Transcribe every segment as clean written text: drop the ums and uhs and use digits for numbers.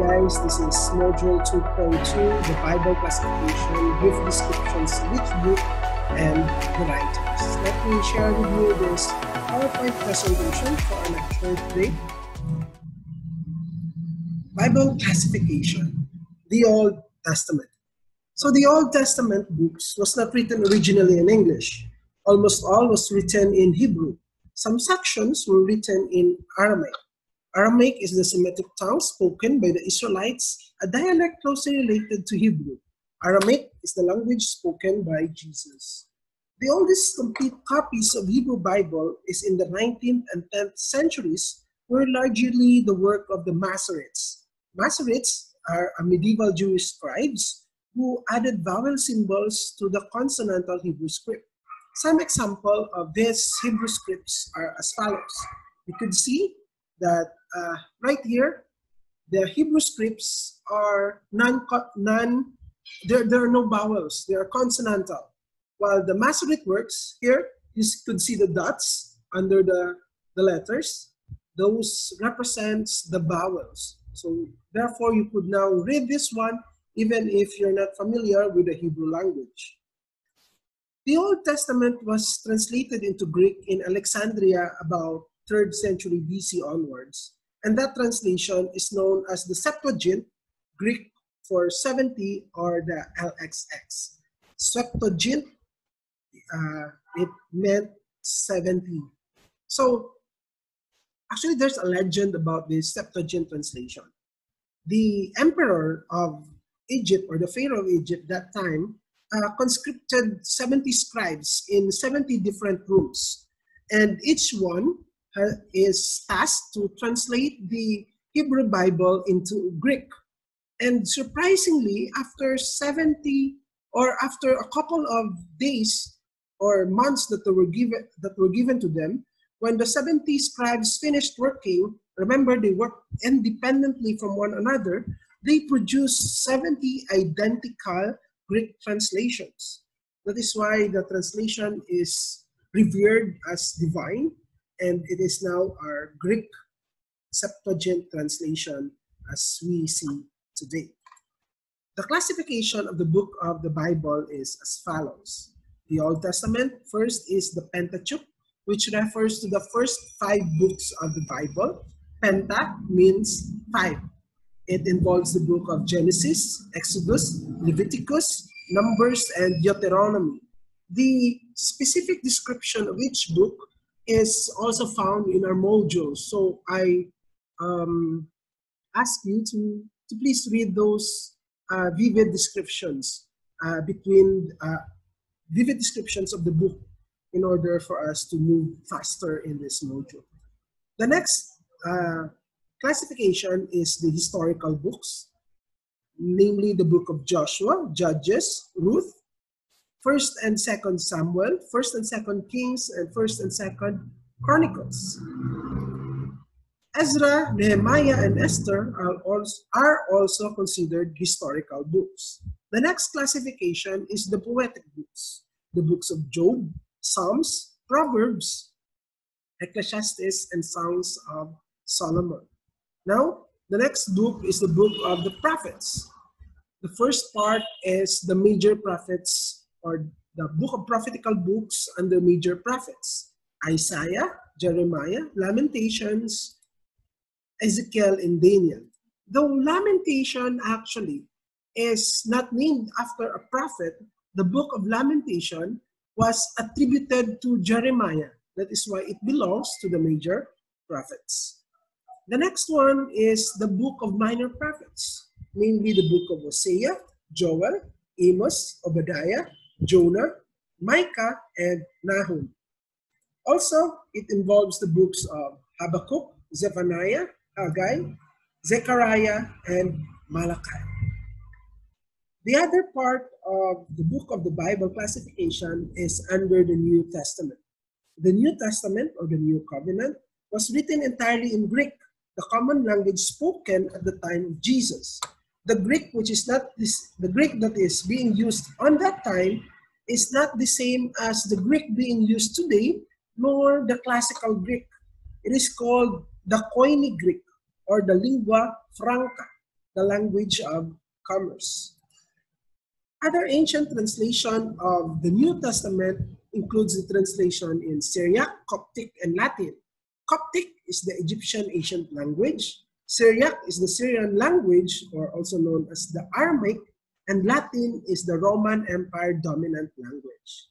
guys, this is Module 2.2, the Bible classification, brief descriptions, which book and the writers. Let me share with you this PowerPoint presentation for our lecture today. Bible classification, the Old Testament. So the Old Testament books was not written originally in English. Almost all was written in Hebrew. Some sections were written in Aramaic. Aramaic is the Semitic tongue spoken by the Israelites, a dialect closely related to Hebrew. Aramaic is the language spoken by Jesus. The oldest complete copies of Hebrew Bible is in the 19th and 10th centuries, were largely the work of the Masoretes. Masoretes are a medieval Jewish scribes who added vowel symbols to the consonantal Hebrew script. Some example of these Hebrew scripts are as follows. You could see that right here, the Hebrew scripts are there are no vowels, they are consonantal. While the Masoretic works, here you could see the dots under the letters. Those represents the vowels. So therefore, you could now read this one even if you're not familiar with the Hebrew language. The Old Testament was translated into Greek in Alexandria about 3rd century BC onwards, and that translation is known as the Septuagint, Greek for 70 or the LXX. Septuagint, it meant 70. So actually there's a legend about this Septuagint translation. The emperor of Egypt, or the Pharaoh of Egypt that time, conscripted 70 scribes in 70 different rooms, and each one is tasked to translate the Hebrew Bible into Greek. And surprisingly, after 70 or after a couple of days or months that were given to them, when the 70 scribes finished working, remember they worked independently from one another, they produced 70 identical Greek translations. That is why the translation is revered as divine, and it is now our Greek Septuagint translation as we see today. The classification of the book of the Bible is as follows. The Old Testament, first is the Pentateuch, which refers to the first 5 books of the Bible. Penta means 5. It involves the book of Genesis, Exodus, Leviticus, Numbers, and Deuteronomy. The specific description of each book is also found in our modules. So I ask you to please read those vivid descriptions vivid descriptions of the book in order for us to move faster in this module. The next classification is the historical books, namely the book of Joshua, Judges, Ruth, 1st and 2nd Samuel, 1st and 2nd Kings, and 1st and 2nd Chronicles. Ezra, Nehemiah, and Esther are also considered historical books. The next classification is the poetic books, the books of Job, Psalms, Proverbs, Ecclesiastes, and Songs of Solomon. Now, the next book is the book of the prophets. The first part is the major prophets, or the book of prophetical books under major prophets. Isaiah, Jeremiah, Lamentations, Ezekiel, and Daniel. Though Lamentation actually is not named after a prophet, the book of Lamentation was attributed to Jeremiah. That is why it belongs to the major prophets. The next one is the book of minor prophets, namely the book of Hosea, Joel, Amos, Obadiah, Jonah, Micah, and Nahum. Also, it involves the books of Habakkuk, Zephaniah, Haggai, Zechariah, and Malachi. The other part of the book of the Bible classification is under the New Testament. The New Testament, or the New Covenant, was written entirely in Greek, the common language spoken at the time of Jesus. The Greek, the Greek that is being used on that time, is not the same as the Greek being used today, nor the classical Greek. It is called the Koine Greek, or the lingua franca. the language of commerce. Other ancient translation of the New Testament includes the translation in Syriac, Coptic, and Latin. Coptic is the Egyptian ancient language. Syriac is the Syrian language, or also known as the Aramaic, and Latin is the Roman Empire dominant language.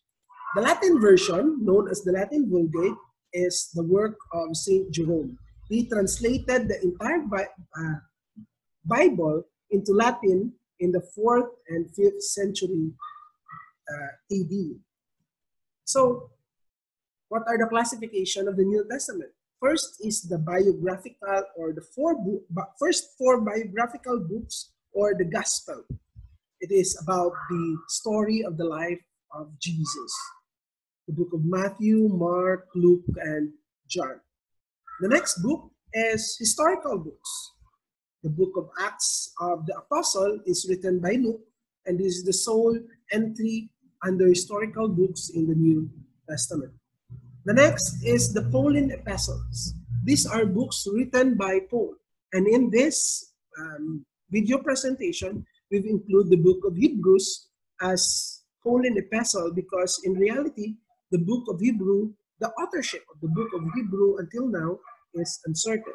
The Latin version, known as the Latin Vulgate, is the work of Saint Jerome. He translated the entire Bible into Latin in the 4th and 5th century AD. So, what are the classification of the New Testament? First is the biographical, or the first four biographical books, or the gospel. It is about the story of the life of Jesus. The book of Matthew, Mark, Luke, and John. The next book is historical books. The book of Acts of the Apostle is written by Luke, and this is the sole entry under historical books in the New Testament. The next is the Pauline Epistles. These are books written by Paul. And in this video presentation, we've included the book of Hebrews as Pauline Epistle because in reality, the book of Hebrew, the authorship of the book of Hebrew until now is uncertain.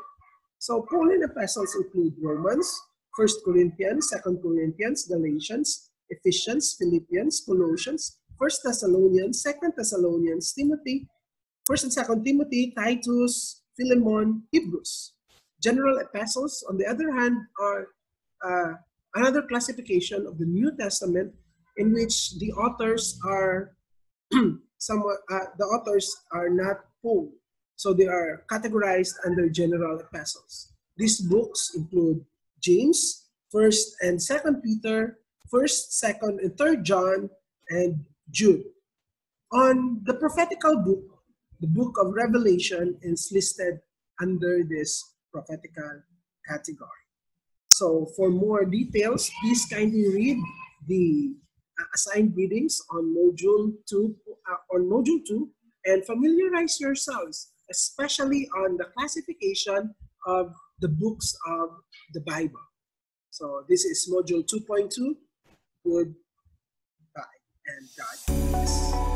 So Pauline epistles include Romans, 1 Corinthians, 2 Corinthians, Galatians, Ephesians, Philippians, Colossians, 1 Thessalonians, 2 Thessalonians, Timothy, 1 and 2 Timothy, Titus, Philemon, Hebrews. General epistles, on the other hand, are another classification of the New Testament in which the authors are not full. So they are categorized under general epistles. These books include James, 1st and 2nd Peter, 1st, 2nd, and 3rd John, and Jude. On the prophetical book, the book of Revelation is listed under this prophetical category. So for more details, please kindly read the assigned readings on Module 2, and familiarize yourselves, especially on the classification of the books of the Bible. So this is Module 2.2. Goodbye, and God bless.